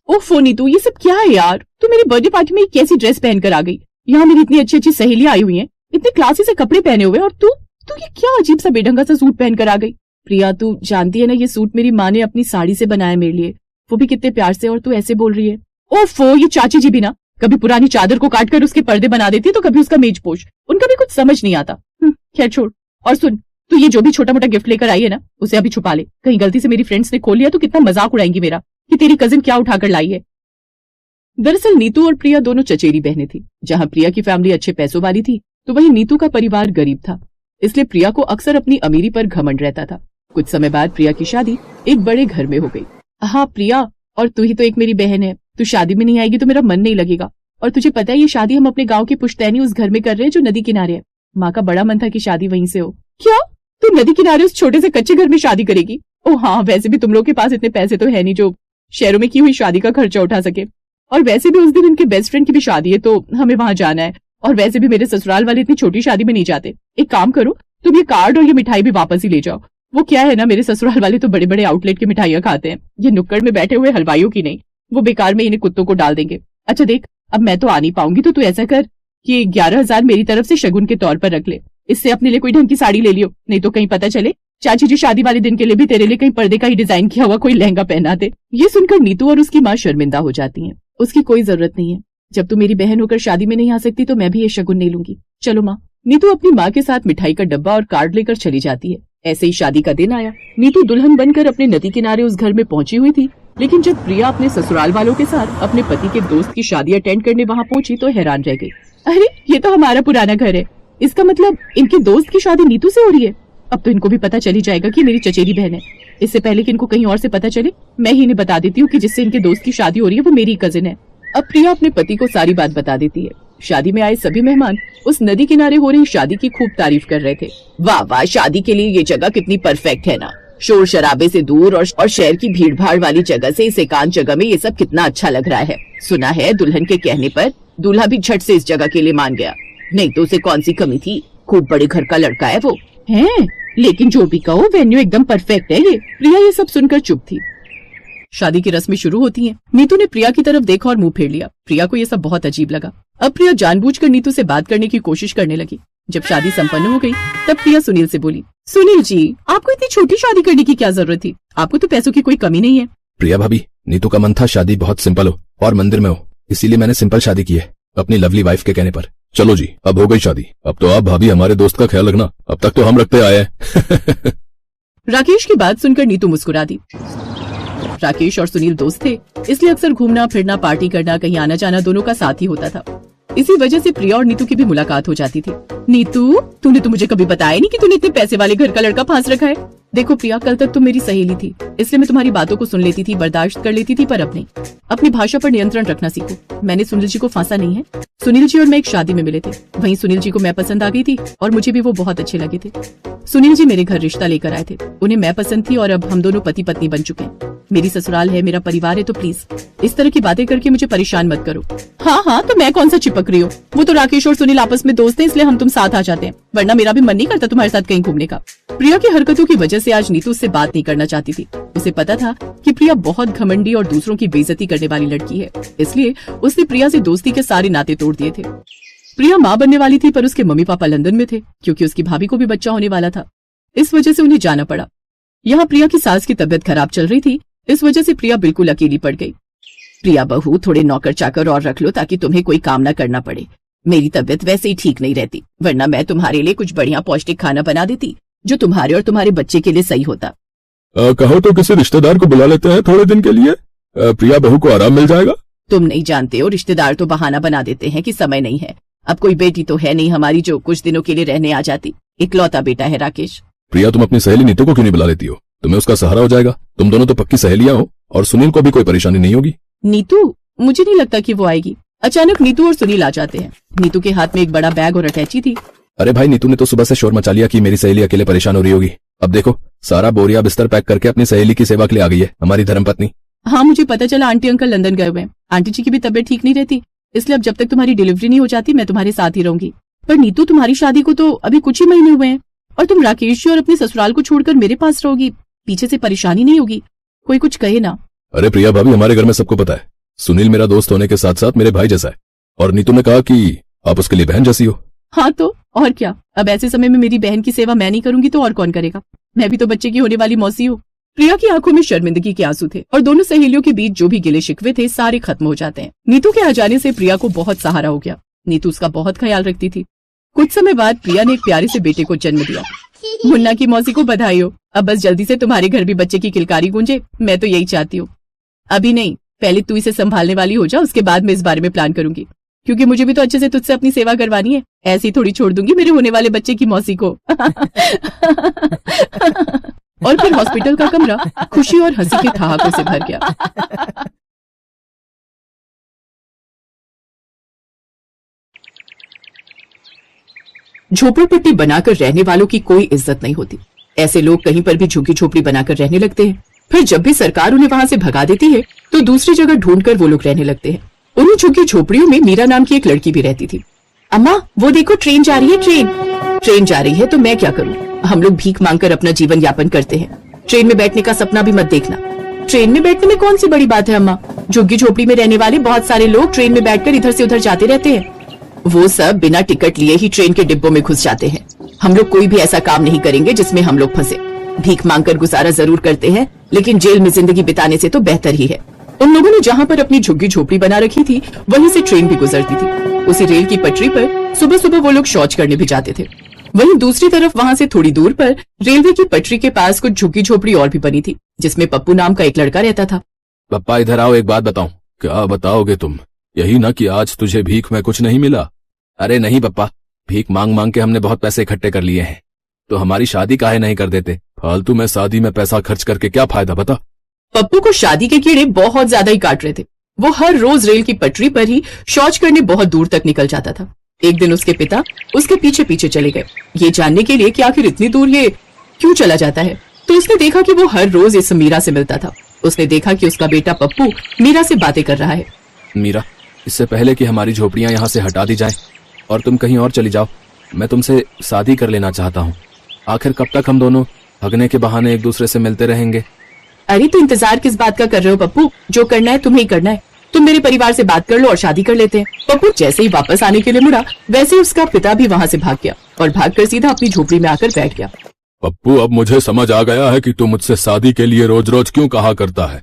ओफो नीतू, ये सब क्या है यार? तू मेरी बर्थडे पार्टी में कैसी ड्रेस पहन कर आ गई? यहाँ मेरी इतनी अच्छी अच्छी सहेलियां आई हुई हैं, इतने क्लासी से कपड़े पहने हुए, और तू तू ये क्या अजीब सा बेढंगा सा सूट पहन कर आ गई? प्रिया, तू जानती है ना, ये सूट मेरी माँ ने अपनी साड़ी से बनाया मेरे लिए, वो भी कितने प्यार से, और तू ऐसे बोल रही है? ओफो, ये चाची जी भी ना कभी पुरानी चादर को काट कर उसके पर्दे बना देती, तो कभी उसका मेजपोश, उनका भी कुछ समझ नहीं आता। खैर छोड़। और सुन, तू ये जो भी छोटा मोटा गिफ्ट लेकर आई है ना, उसे अभी छुपा ले। कहीं गलती से मेरी फ्रेंड्स ने खोल लिया तो कितना मजाक उड़ाएंगी मेरा कि तेरी कजिन क्या उठाकर लाई है। दरअसल नीतू और प्रिया दोनों चचेरी बहनें थी। जहां प्रिया की फैमिली अच्छे पैसों वाली थी, तो वहीं नीतू का परिवार गरीब था। इसलिए प्रिया को अक्सर अपनी अमीरी पर घमंड रहता था। कुछ समय बाद प्रिया की शादी एक बड़े घर में हो गई। हाँ प्रिया, और तू ही तो एक मेरी बहन है, तू शादी में नहीं आएगी तो मेरा मन नहीं लगेगा। और तुझे पता है, ये शादी हम अपने गाँव की पुश्तैनी उस घर में कर रहे हैं जो नदी किनारे है। माँ का बड़ा मन था कि शादी वहीं से हो। क्या तू नदी किनारे उस छोटे से कच्चे घर में शादी करेगी? ओ हाँ, वैसे भी तुम लोग के पास इतने पैसे तो है नहीं जो शहरों में की हुई शादी का खर्चा उठा सके। और वैसे भी उस दिन इनके बेस्ट फ्रेंड की भी शादी है, तो हमें वहां जाना है। और वैसे भी मेरे ससुराल वाले इतनी छोटी शादी में नहीं जाते। एक काम करो, तुम ये कार्ड और ये मिठाई भी वापस ही ले जाओ। वो क्या है ना, मेरे ससुराल वाले तो बड़े बड़े आउटलेट की मिठाइयां खाते हैं, ये नुक्कड़ में बैठे हुए हलवाइयों की नहीं। वो बेकार में इन्हें कुत्तों को डाल देंगे। अच्छा देख, अब मैं तो आ नहीं पाऊंगी, तो तू ऐसा कर कि 11,000 मेरी तरफ से शगुन के तौर पर रख ले। इससे अपने लिए कोई ढंग की साड़ी ले लियो, नहीं तो कहीं पता चले चाची जी शादी वाले दिन के लिए भी तेरे लिए कहीं पर्दे का ही डिजाइन किया हुआ कोई लहंगा पहना दे। ये सुनकर नीतू और उसकी माँ शर्मिंदा हो जाती हैं। उसकी कोई जरूरत नहीं है, जब तू मेरी बहन होकर शादी में नहीं आ सकती तो मैं भी ये शगुन नहीं लूंगी। चलो माँ। नीतू अपनी माँ के साथ मिठाई का डब्बा और कार्ड लेकर चली जाती है। ऐसे ही शादी का दिन आया। नीतू दुल्हन बनकर अपने नदी किनारे उस घर में पहुंची हुई थी, लेकिन जब प्रिया अपने ससुराल वालों के साथ अपने पति के दोस्त की शादी अटेंड करने वहाँ पहुंची तो हैरान रह गई। अरे ये तो हमारा पुराना घर है, इसका मतलब इनके दोस्त की शादी नीतू से हो रही है। अब तो इनको भी पता चली जाएगा कि मेरी चचेरी बहन है। इससे पहले कि इनको कहीं और से पता चले, मैं ही इन्हें बता देती हूँ कि जिससे इनके दोस्त की शादी हो रही है वो मेरी कजिन है। अब प्रिया अपने पति को सारी बात बता देती है। शादी में आए सभी मेहमान उस नदी किनारे हो रही शादी की खूब तारीफ कर रहे थे। वाह वाह, शादी के लिए ये जगह कितनी परफेक्ट है ना, शोर शराबे से दूर और शहर की भीड़ भाड़ वाली जगह से इस एकांत जगह में ये सब कितना अच्छा लग रहा है। सुना है दुल्हन के कहने पर दूल्हा भी झट से इस जगह के लिए मान गया, नहीं तो उसे कौन सी कमी थी, खूब बड़े घर का लड़का है वो है। लेकिन जो भी कहो, वेन्यू एकदम परफेक्ट है ये। प्रिया ये सब सुनकर चुप थी। शादी की रस्में शुरू होती हैं। नीतू ने प्रिया की तरफ देखा और मुंह फेर लिया। प्रिया को ये सब बहुत अजीब लगा। अब प्रिया जानबूझकर नीतू से बात करने की कोशिश करने लगी। जब शादी संपन्न हो गई तब प्रिया सुनील से बोली, सुनील जी, आपको इतनी छोटी शादी करने की क्या जरूरत थी? आपको तो पैसों की कोई कमी नहीं है। प्रिया भाभी, नीतू का मन था शादी बहुत सिंपल हो और मंदिर में हो, इसीलिए मैंने सिंपल शादी की है अपनी लवली वाइफ के कहने पर। चलो जी, अब हो गई शादी, अब तो आप भाभी हमारे दोस्त का ख्याल रखना, अब तक तो हम रखते आए हैं। राकेश की बात सुनकर नीतू मुस्कुरा दी। राकेश और सुनील दोस्त थे, इसलिए अक्सर घूमना फिरना, पार्टी करना, कहीं आना जाना दोनों का साथ ही होता था। इसी वजह से प्रिया और नीतू की भी मुलाकात हो जाती थी। नीतू, तूने तो मुझे कभी बताया नहीं कि तूने इतने पैसे वाले घर का लड़का फांस रखा है। देखो प्रिया, कल तक तुम मेरी सहेली थी, इसलिए मैं तुम्हारी बातों को सुन लेती थी, बर्दाश्त कर लेती थी, पर अब नहीं। अपनी भाषा पर नियंत्रण रखना सीखो। मैंने सुनील जी को फांसा नहीं है। सुनील जी और मैं एक शादी में मिले थे, वहीं सुनील जी को मैं पसंद आ गई थी और मुझे भी वो बहुत अच्छे लगे थे। सुनील जी मेरे घर रिश्ता लेकर आए थे, उन्हें मैं पसंद थी और अब हम दोनों पति पत्नी बन चुके हैं। मेरी ससुराल है, मेरा परिवार है, तो प्लीज इस तरह की बातें करके मुझे परेशान मत करो। हाँ हाँ, तो मैं कौन सा चिपक रही हूँ? वो तो राकेश और सुनील आपस में दोस्त हैं, इसलिए हम तुम साथ आ जाते हैं, वरना मेरा भी मन नहीं करता तुम्हारे साथ कहीं घूमने का। प्रिया की हरकतों की वजह से आज नीतू उससे बात नहीं करना चाहती थी। उसे पता था कि प्रिया बहुत घमंडी और दूसरों की बेइज्जती करने वाली लड़की है, इसलिए उसने प्रिया से दोस्ती के सारे नाते तोड़ दिए थे। प्रिया माँ बनने वाली थी, पर उसके मम्मी पापा लंदन में थे, क्योंकि उसकी भाभी को भी बच्चा होने वाला था। इस वजह से उन्हें जाना पड़ा। यहाँ प्रिया की सास की तबीयत खराब चल रही थी, इस वजह से प्रिया बिल्कुल अकेली पड़ गई। प्रिया बहू, थोड़े नौकर चाकर और रख लो ताकि तुम्हें कोई काम न करना पड़े। मेरी तबीयत वैसे ही ठीक नहीं रहती, वरना मैं तुम्हारे लिए कुछ बढ़िया पौष्टिक खाना बना देती जो तुम्हारे और तुम्हारे बच्चे के लिए सही होता। कहो तो किसी रिश्तेदार को बुला लेते हैं थोड़े दिन के लिए, प्रिया बहू को आराम मिल जाएगा। तुम नहीं जानते हो, रिश्तेदार तो बहाना बना देते हैं कि समय नहीं है। अब कोई बेटी तो है नहीं हमारी जो कुछ दिनों के लिए रहने आ जाती। इकलौता बेटा है राकेश। प्रिया, तुम अपनी सहेली नीतू को क्यों नहीं बुला लेती हो? तुम्हें उसका सहारा हो जाएगा। तुम दोनों तो पक्की सहेलियां हो और सुनील को भी कोई परेशानी नहीं होगी। नीतू, मुझे नहीं लगता कि वो आएगी। अचानक नीतू और सुनील आ जाते हैं। नीतू के हाथ में एक बड़ा बैग और अटैची थी। अरे भाई, नीतू ने तो सुबह से शोर मचा लिया कि मेरी सहेली अकेले परेशान हो रही होगी। अब देखो, सारा बोरिया बिस्तर पैक करके अपनी सहेली की सेवा के लिए आ गई है हमारी धर्मपत्नी। हाँ, मुझे पता चला आंटी अंकल लंदन गए हुए हैं। आंटी जी की भी तबीयत ठीक नहीं रहती, इसलिए अब जब तक तुम्हारी डिलीवरी नहीं हो जाती मैं तुम्हारे साथ ही रहूंगी। पर नीतू, तुम्हारी शादी को तो अभी कुछ ही महीने हुए हैं और तुम राकेश जी और अपने ससुराल को छोड़कर मेरे पास रहोगी। पीछे से परेशानी नहीं होगी? कोई कुछ कहे ना। अरे प्रिया भाभी, हमारे घर में सबको पता है सुनील मेरा दोस्त होने के साथ साथ मेरे भाई जैसा है, और नीतू ने कहा कि आप उसके लिए बहन जैसी हो। हाँ तो और क्या, अब ऐसे समय में मेरी बहन की सेवा मैं नहीं करूंगी तो और कौन करेगा। मैं भी तो बच्चे की होने वाली मौसी हूँ। प्रिया की आंखों में शर्मिंदगी के आंसू थे और दोनों सहेलियों के बीच जो भी गिले शिकवे थे सारे खत्म हो जाते हैं। नीतू के आ जाने से प्रिया को बहुत सहारा हो गया। नीतू उसका बहुत ख्याल रखती थी। कुछ समय बाद प्रिया ने एक प्यारे से बेटे को जन्म दिया। मुन्ना की मौसी को बधाई हो। अब बस जल्दी से तुम्हारे घर भी बच्चे की किलकारी गूंजे, मैं तो यही चाहती हूँ। अभी नहीं, पहले तू इसे संभालने वाली हो जा, उसके बाद मैं इस बारे में प्लान करूंगी, क्योंकि मुझे भी तो अच्छे से तुझसे अपनी सेवा करवानी है। ऐसे ही थोड़ी छोड़ दूंगी मेरे होने वाले बच्चे की मौसी को। और फिर हॉस्पिटल का कमरा खुशी और हंसी के ठहाकों से भर गया। झोपड़पट्टी बनाकर रहने वालों की कोई इज्जत नहीं होती। ऐसे लोग कहीं पर भी झुग्गी झोपड़ी बनाकर रहने लगते हैं। फिर जब भी सरकार उन्हें वहां से भगा देती है तो दूसरी जगह ढूंढकर वो लोग रहने लगते हैं। उन्हीं झुग्गी झोपड़ियों में मीरा नाम की एक लड़की भी रहती थी। अम्मा वो देखो ट्रेन जा रही है, ट्रेन जा रही है तो मैं क्या करूं? हम लोग भीख मांगकर अपना जीवन यापन करते हैं। ट्रेन में बैठने का सपना भी मत देखना। ट्रेन में बैठने में कौन सी बड़ी बात है अम्मा? झुग्गी झोपड़ी में रहने वाले बहुत सारे लोग ट्रेन में बैठकर इधर से उधर जाते रहते हैं। वो सब बिना टिकट लिए ही ट्रेन के डिब्बों में घुस जाते हैं। हम लोग कोई भी ऐसा काम नहीं करेंगे जिसमें हम लोग फंसे। भीख मांगकर गुजारा जरूर करते हैं, लेकिन जेल में जिंदगी बिताने से तो बेहतर ही है। उन लोगों ने जहाँ पर अपनी झुग्गी झोपड़ी बना रखी थी वहीं से ट्रेन भी गुजरती थी। उसी रेल की पटरी पर सुबह सुबह वो लोग शौच करने भी जाते थे। वहीं दूसरी तरफ वहाँ से थोड़ी दूर पर रेलवे की पटरी के पास कुछ झुग्गी झोपड़ी और भी बनी थी, जिसमें पप्पू नाम का एक लड़का रहता था। पप्पा इधर आओ, एक बात बताऊं। क्या बताओगे तुम? यही ना कि आज तुझे भीख में कुछ नहीं मिला? अरे नहीं पप्पा, भीख मांग मांग के हमने बहुत पैसे इकट्ठे कर लिए हैं, तो हमारी शादी काहे नहीं कर देते? फालतू में शादी में पैसा खर्च करके क्या फायदा, बता। पप्पू को शादी के कीड़े बहुत ज्यादा ही काट रहे थे। वो हर रोज रेल की पटरी पर ही शौच करने बहुत दूर तक निकल जाता था। एक दिन उसके पिता उसके पीछे पीछे चले गए, ये जानने के लिए कि आखिर इतनी दूर ये क्यों चला जाता है। तो उसने देखा कि वो हर रोज इस मीरा से मिलता था। उसने देखा कि उसका बेटा पप्पू मीरा से बातें कर रहा है। मीरा, इससे पहले कि हमारी झोपड़ियां यहाँ से हटा दी जाएं और तुम कहीं और चली जाओ, मैं तुमसे शादी कर लेना चाहता हूँ। आखिर कब तक हम दोनों भगने के बहाने एक दूसरे से मिलते रहेंगे? अरे तो इंतजार किस बात का कर रहे हो पप्पू? जो करना है तुम्हें ही करना है। तुम मेरे परिवार से बात कर लो और शादी कर लेते हैं। पप्पू जैसे ही वापस आने के लिए मुड़ा, वैसे ही उसका पिता भी वहाँ से भाग गया और भागकर सीधा अपनी झोपड़ी में आकर बैठ गया। पप्पू, अब मुझे समझ आ गया है कि तू मुझसे शादी के लिए रोज रोज क्यों कहा करता है।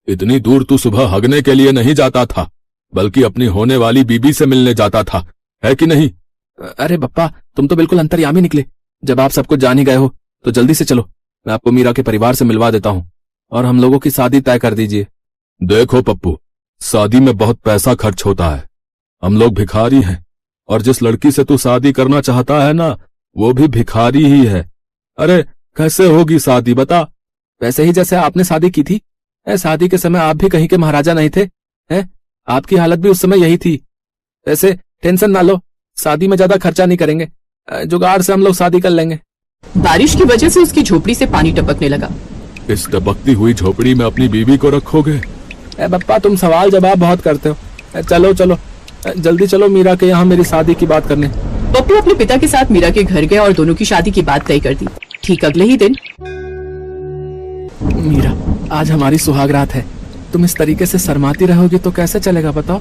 इतनी दूर तू सुबह हगने के लिए नहीं जाता था, बल्कि अपनी होने वाली बीबी से मिलने जाता था, है कि नहीं? अरे पप्पा, तुम तो बिल्कुल अंतर्यामी निकले। जब आप सब कुछ जान ही गए हो तो जल्दी से चलो, मैं आपको मीरा के परिवार से मिलवा देता हूँ और हम लोगों की शादी तय कर दीजिए। देखो पप्पू, शादी में बहुत पैसा खर्च होता है। हम लोग भिखारी हैं और जिस लड़की से तू शादी करना चाहता है ना, वो भी भिखारी ही है। अरे कैसे होगी शादी, बता। वैसे ही जैसे आपने शादी की थी। शादी के समय आप भी कहीं के महाराजा नहीं थे, हैं? आपकी हालत भी उस समय यही थी। वैसे टेंशन ना लो, शादी में ज्यादा खर्चा नहीं करेंगे, जुगाड़ से हम लोग शादी कर लेंगे। बारिश की वजह से उसकी झोपड़ी से पानी टपकने लगा। इस टपकती हुई झोपड़ी में अपनी बीवी को रखोगे? पप्पा, तुम सवाल जवाब बहुत करते हो। चलो चलो जल्दी चलो मीरा के यहाँ मेरी शादी की बात करने। पप्पू अपने पिता के साथ मीरा के घर गया और दोनों की शादी की बात तय कर दी। ठीक अगले ही दिन, मीरा, आज हमारी सुहाग रात है। तुम इस तरीके से शर्माती रहोगी तो कैसे चलेगा, बताओ।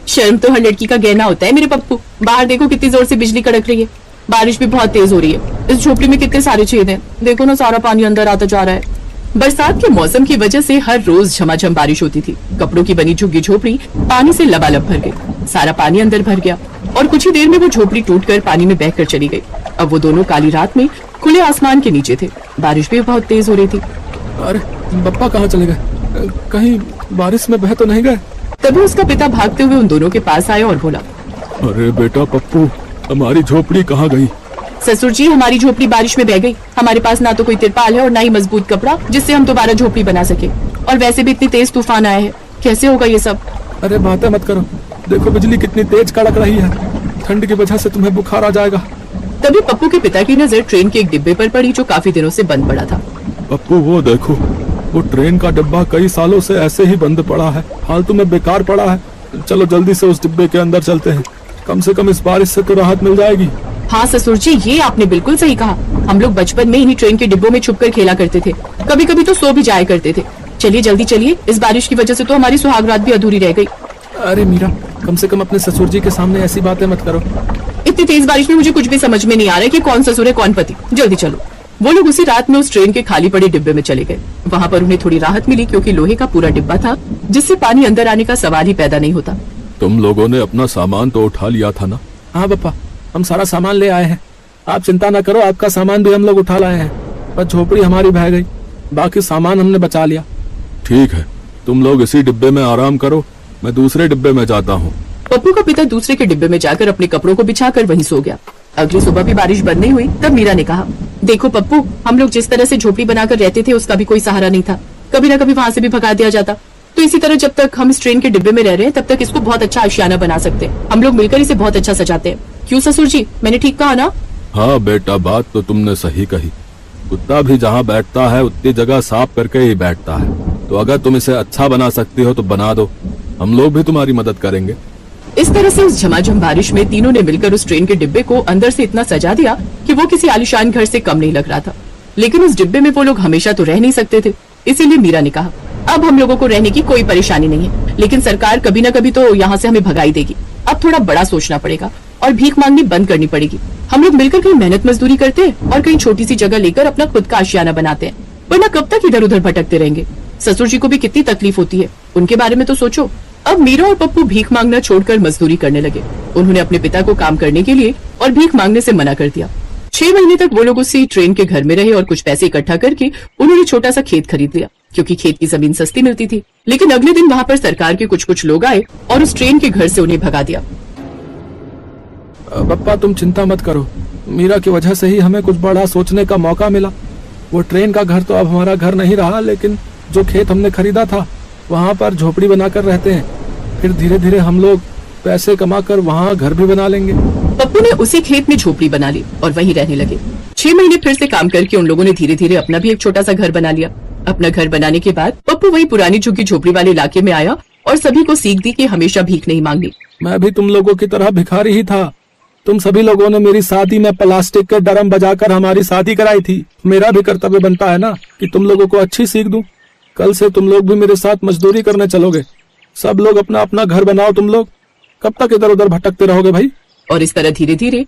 शर्म तो हर लड़की का गहना होता है मेरे पप्पू। बाहर देखो कितनी जोर से बिजली कड़क रही है, बारिश भी बहुत तेज हो रही है। इस झोपड़ी में कितने सारे छेद हैं, देखो ना, सारा पानी अंदर आता जा रहा है। बरसात के मौसम की वजह से हर रोज झमाझम बारिश होती थी। कपड़ों की बनी झुग्गी झोपड़ी पानी से लबालब भर गई। सारा पानी अंदर भर गया और कुछ ही देर में वो झोपड़ी टूटकर पानी में बहकर चली गई। अब वो दोनों काली रात में खुले आसमान के नीचे थे। बारिश भी बहुत तेज हो रही थी। अरे पप्पा कहाँ चले गए? कहीं बारिश में बह तो नहीं गए? तभी उसका पिता भागते हुए उन दोनों के पास आया और बोला, अरे बेटा पप्पू, हमारी झोपड़ी कहाँ गई? ससुर जी, हमारी झोपड़ी बारिश में बह गई। हमारे पास ना तो कोई तिरपाल है और ना ही मजबूत कपड़ा जिससे हम दोबारा झोपड़ी बना सके, और वैसे भी इतनी तेज तूफान आया है, कैसे होगा ये सब? अरे बातें मत करो, देखो बिजली कितनी तेज कड़क रही है। ठंड की वजह से तुम्हें बुखार आ जाएगा। तभी पप्पू के पिता की नजर ट्रेन के एक डिब्बे पर पड़ी जो काफी दिनों से बंद पड़ा था। पप्पू वो देखो, वो ट्रेन का डिब्बा कई सालों से ऐसे ही बंद पड़ा है, फालतू में बेकार पड़ा है। चलो जल्दी से उस डिब्बे के अंदर चलते हैं, कम से कम इस बारिश से तो राहत मिल जाएगी। हाँ ससुर जी, ये आपने बिल्कुल सही कहा। हम लोग बचपन में इन्हीं ट्रेन के डिब्बों में छुपकर खेला करते थे, कभी कभी तो सो भी जाया करते थे। चलिए जल्दी चलिए, इस बारिश की वजह से तो हमारी सुहाग रात भी अधूरी रह गई। अरे मीरा, कम से कम अपने ससुर जी के सामने ऐसी बातें मत करो। इतनी तेज बारिश में मुझे कुछ भी समझ में नहीं आ रहा है कि कौन ससुर है कौन पति। जल्दी चलो। वो लोग उसी रात में उस ट्रेन के खाली पड़े डिब्बे में चले गए। वहाँ पर उन्हें थोड़ी राहत मिली क्योंकि लोहे का पूरा डिब्बा था जिससे पानी अंदर आने का सवाल ही पैदा नहीं होता। तुम लोगों ने अपना सामान तो उठा लिया था ना? हाँ पापा, हम सारा सामान ले आए हैं। आप चिंता न करो, आपका सामान भी हम लोग उठा लाए हैं। पर झोपड़ी हमारी बह गई, बाकी सामान हमने बचा लिया। ठीक है, तुम लोग इसी डिब्बे में आराम करो, मैं दूसरे डिब्बे में जाता हूँ। पप्पू का पिता दूसरे के डिब्बे में जाकर अपने कपड़ों को बिछाकर वहीं सो गया। अगली सुबह भी बारिश बंद नहीं हुई। तब मीरा ने कहा, देखो पप्पू, हम लोग जिस तरह से झोपड़ी बनाकर रहते थे उसका भी कोई सहारा नहीं था। कभी न कभी वहाँ से भी भगा दिया जाता। तो इसी तरह जब तक हम इस ट्रेन के डिब्बे में रह रहे हैं तब तक इसको बहुत अच्छा आशियाना बना सकते हैं। हम लोग मिलकर इसे बहुत अच्छा सजाते हैं। क्यों ससुर जी, मैंने ठीक कहा ना? हाँ बेटा, बात तो तुमने सही कही। कुत्ता भी जहाँ बैठता है उतनी जगह साफ करके ही बैठता है। तो अगर तुम इसे अच्छा बना सकती हो तो बना दो, हम लोग भी तुम्हारी मदद करेंगे। इस तरह से उस झमाझम बारिश में तीनों ने मिलकर उस ट्रेन के डिब्बे को अंदर से इतना सजा दिया कि वो किसी आलीशान घर से कम नहीं लग रहा था। लेकिन उस डिब्बे में वो लोग हमेशा तो रह नहीं सकते थे। इसीलिए मीरा ने कहा, अब हम लोगों को रहने की कोई परेशानी नहीं है, लेकिन सरकार कभी न कभी तो यहाँ से हमें भगाई देगी। अब थोड़ा बड़ा सोचना पड़ेगा और भीख मांगनी बंद करनी पड़ेगी। हम लोग मिलकर कहीं मेहनत मजदूरी करते हैं और कहीं छोटी सी जगह लेकर अपना खुद का आशियाना बनाते हैं, वरना कब तक इधर उधर भटकते रहेंगे। ससुर जी को भी कितनी तकलीफ होती है, उनके बारे में तो सोचो। अब मीरा और पप्पू भीख मांगना छोड़कर मजदूरी करने लगे। उन्होंने अपने पिता को काम करने के लिए और भीख मांगने से मना कर दिया। 6 महीने तक वो लोग उसी ट्रेन के घर में रहे और कुछ पैसे इकट्ठा करके उन्होंने छोटा सा खेत खरीद लिया क्योंकि खेत की जमीन सस्ती मिलती थी। लेकिन अगले दिन वहाँ पर सरकार के कुछ लोग आए और उस ट्रेन के घर से उन्हें भगा दिया। पप्पा तुम चिंता मत करो, मीरा की वजह से ही हमें कुछ बड़ा सोचने का मौका मिला। वो ट्रेन का घर तो अब हमारा घर नहीं रहा, लेकिन जो खेत हमने खरीदा था वहाँ पर झोपड़ी बनाकर रहते हैं। फिर धीरे धीरे हम लोग पैसे कमाकर वहाँ घर भी बना लेंगे। पप्पू ने उसी खेत में झोपड़ी बना ली और वहीं रहने लगे। 6 महीने फिर से काम करके उन लोगों ने धीरे धीरे अपना भी एक छोटा सा घर बना लिया। अपना घर बनाने के बाद पप्पू वही पुरानी झुग्गी झोपड़ी वाले इलाके में आया और सभी को सीख दी कि हमेशा भीख नहीं मांगनी। मैं भी तुम लोगों की तरह भिखारी ही था। तुम सभी लोगों ने मेरी शादी में प्लास्टिक के ड्रम बजाकर हमारी शादी कराई थी। मेरा भी कर्तव्य बनता है ना कि तुम लोगों को अच्छी सीख दूं। कल से तुम लोग भी मेरे साथ मजदूरी करने चलोगे। सब लोग अपना अपना घर बनाओ। तुम लोग कब तक इधर उधर भटकते रहोगे भाई? और इस तरह धीरे धीरे